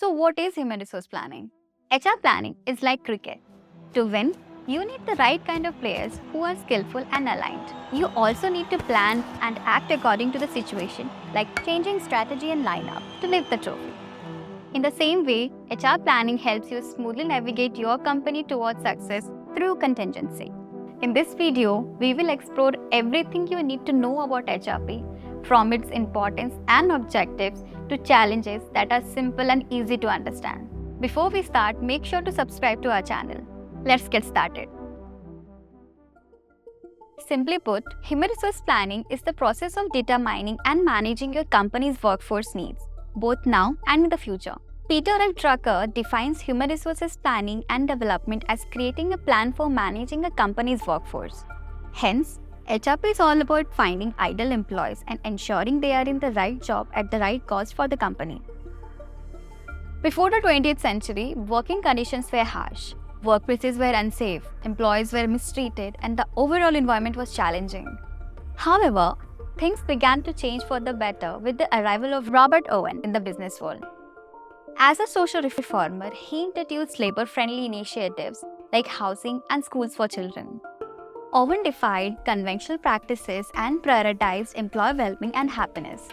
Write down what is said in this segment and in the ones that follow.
So, what is human resource planning? HR planning is like cricket. To win, you need the right kind of players who are skillful and aligned. You also need to plan and act according to the situation, like changing strategy and lineup to lift the trophy. In the same way, HR planning helps you smoothly navigate your company towards success through contingency. In this video, we will explore everything you need to know about HRP, from its importance and objectives to challenges that are simple and easy to understand. Before we start, make sure to subscribe to our channel. Let's get started. Simply put, human resource planning is the process of determining and managing your company's workforce needs, both now and in the future. Peter F. Drucker defines human resources planning and development as creating a plan for managing a company's workforce. Hence, HRP is all about finding idle employees and ensuring they are in the right job at the right cost for the company. Before the 20th century, working conditions were harsh. Workplaces were unsafe, employees were mistreated, and the overall environment was challenging. However, things began to change for the better with the arrival of Robert Owen in the business world. As a social reformer, he introduced labor-friendly initiatives like housing and schools for children. Owen defied conventional practices and prioritized employee well-being and happiness.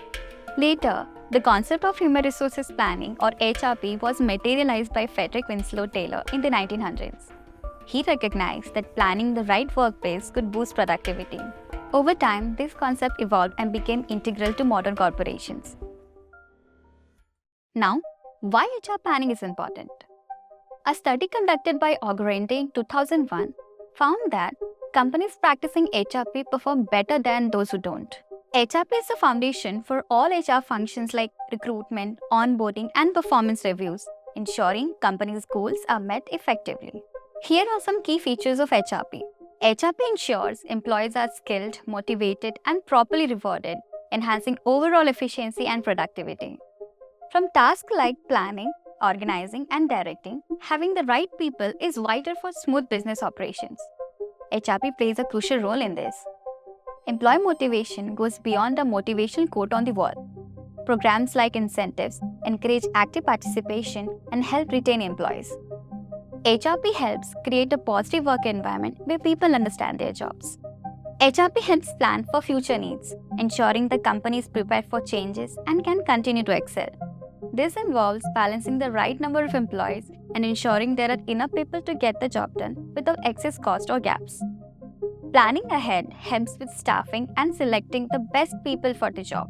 Later, the concept of human resources planning or HRP was materialized by Frederick Winslow Taylor in the 1900s. He recognized that planning the right workplace could boost productivity. Over time, this concept evolved and became integral to modern corporations. Now, why HR planning is important? A study conducted by Ogorente in 2001 found that companies practicing HRP perform better than those who don't. HRP is the foundation for all HR functions like recruitment, onboarding, and performance reviews, ensuring companies' goals are met effectively. Here are some key features of HRP. HRP ensures employees are skilled, motivated, and properly rewarded, enhancing overall efficiency and productivity. From tasks like planning, organizing, and directing, having the right people is vital for smooth business operations. HRP plays a crucial role in this. Employee motivation goes beyond a motivational quote on the wall. Programs like incentives encourage active participation and help retain employees. HRP helps create a positive work environment where people understand their jobs. HRP helps plan for future needs, ensuring the company is prepared for changes and can continue to excel. This involves balancing the right number of employees and ensuring there are enough people to get the job done without excess cost or gaps. Planning ahead helps with staffing and selecting the best people for the job.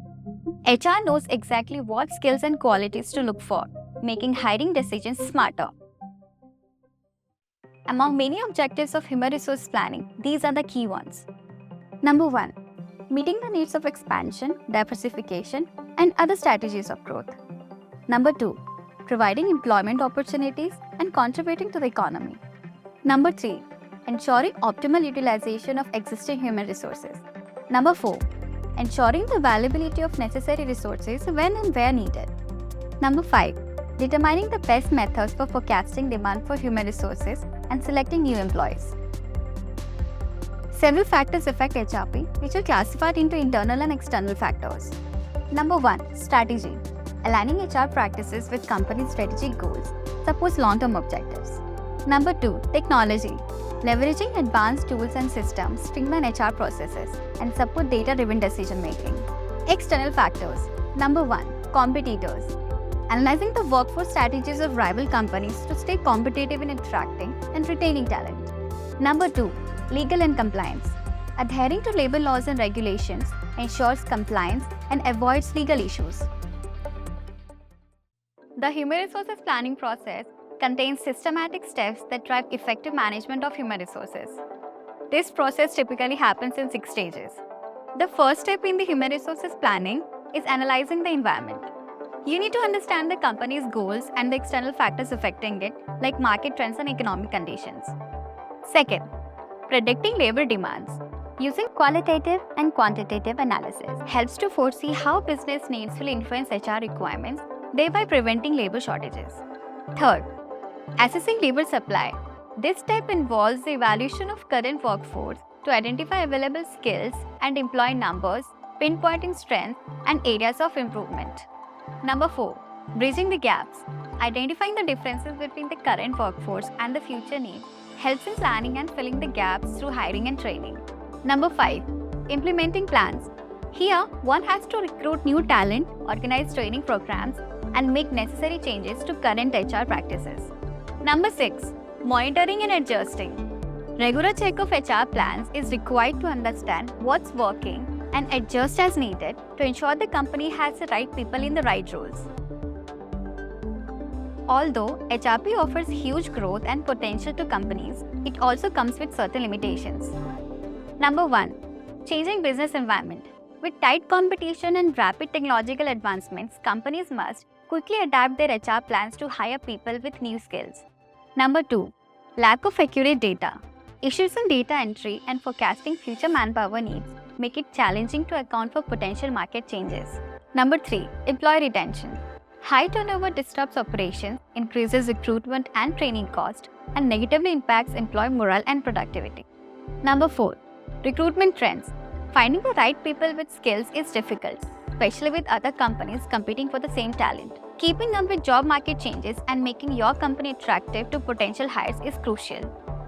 HR knows exactly what skills and qualities to look for, making hiring decisions smarter. Among many objectives of human resource planning, these are the key ones. Number 1. Meeting the needs of expansion, diversification, and other strategies of growth. Number 2. Providing employment opportunities and contributing to the economy. Number 3. Ensuring optimal utilization of existing human resources. Number 4. Ensuring the availability of necessary resources when and where needed. Number 5. Determining the best methods for forecasting demand for human resources and selecting new employees. Several factors affect HRP, which are classified into internal and external factors. Number 1. Strategy. Aligning HR practices with company strategic goals supports long-term objectives. Number 2. Technology. Leveraging advanced tools and systems streamline HR processes and support data-driven decision-making. External factors. Number 1. Competitors. Analyzing the workforce strategies of rival companies to stay competitive in attracting and retaining talent. Number 2. Legal and compliance. Adhering to labor laws and regulations ensures compliance and avoids legal issues. The human resources planning process contains systematic steps that drive effective management of human resources. This process typically happens in 6 stages. The first step in the human resources planning is analyzing the environment. You need to understand the company's goals and the external factors affecting it, like market trends and economic conditions. Second, predicting labor demands. Using qualitative and quantitative analysis helps to foresee how business needs will influence HR requirements, thereby preventing labor shortages. Third, assessing labor supply. This step involves the evaluation of current workforce to identify available skills and employee numbers, pinpointing strengths and areas of improvement. Number 4. Bridging the gaps. Identifying the differences between the current workforce and the future need helps in planning and filling the gaps through hiring and training. Number 5. Implementing plans. Here, one has to recruit new talent, organize training programs, and make necessary changes to current HR practices. Number 6. Monitoring and adjusting. Regular check of HR plans is required to understand what's working and adjust as needed to ensure the company has the right people in the right roles. Although HRP offers huge growth and potential to companies, it also comes with certain limitations. Number 1. Changing business environment. With tight competition and rapid technological advancements, companies must quickly adapt their HR plans to hire people with new skills. Number 2. Lack of accurate data. Issues in data entry and forecasting future manpower needs make it challenging to account for potential market changes. Number 3. Employee retention. High turnover disrupts operations, increases recruitment and training cost, and negatively impacts employee morale and productivity. Number 4. Recruitment trends. Finding the right people with skills is difficult, especially with other companies competing for the same talent. Keeping up with job market changes and making your company attractive to potential hires is crucial.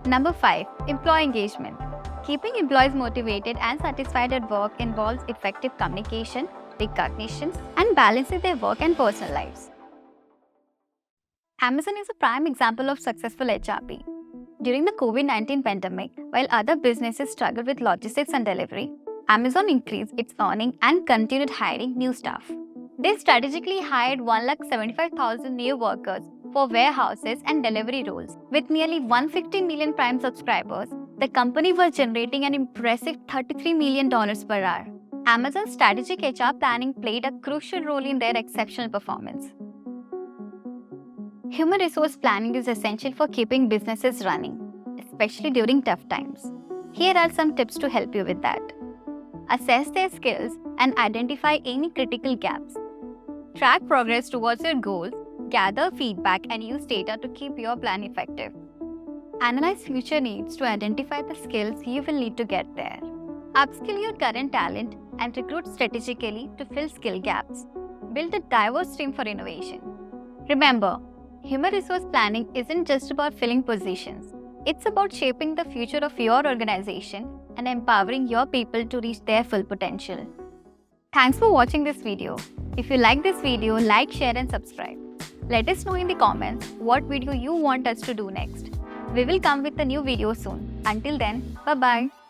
Number 5. Employee engagement. Keeping employees motivated and satisfied at work involves effective communication, recognition, and balancing their work and personal lives. Amazon is a prime example of successful HRP. During the COVID-19 pandemic, while other businesses struggled with logistics and delivery, Amazon increased its earnings and continued hiring new staff. They strategically hired 175,000 new workers for warehouses and delivery roles. With nearly 150 million Prime subscribers, the company was generating an impressive $33 million per hour. Amazon's strategic HR planning played a crucial role in their exceptional performance. Human resource planning is essential for keeping businesses running, especially during tough times. Here are some tips to help you with that. Assess their skills and identify any critical gaps. Track progress towards your goals, gather feedback, and use data to keep your plan effective. Analyze future needs to identify the skills you will need to get there. Upskill your current talent and recruit strategically to fill skill gaps. Build a diverse team for innovation. Remember, human resource planning isn't just about filling positions. It's about shaping the future of your organization and empowering your people to reach their full potential. Thanks for watching this video. If you like this video, like, share, and subscribe. Let us know in the comments what video you want us to do next. We will come with a new video soon. Until then, bye-bye.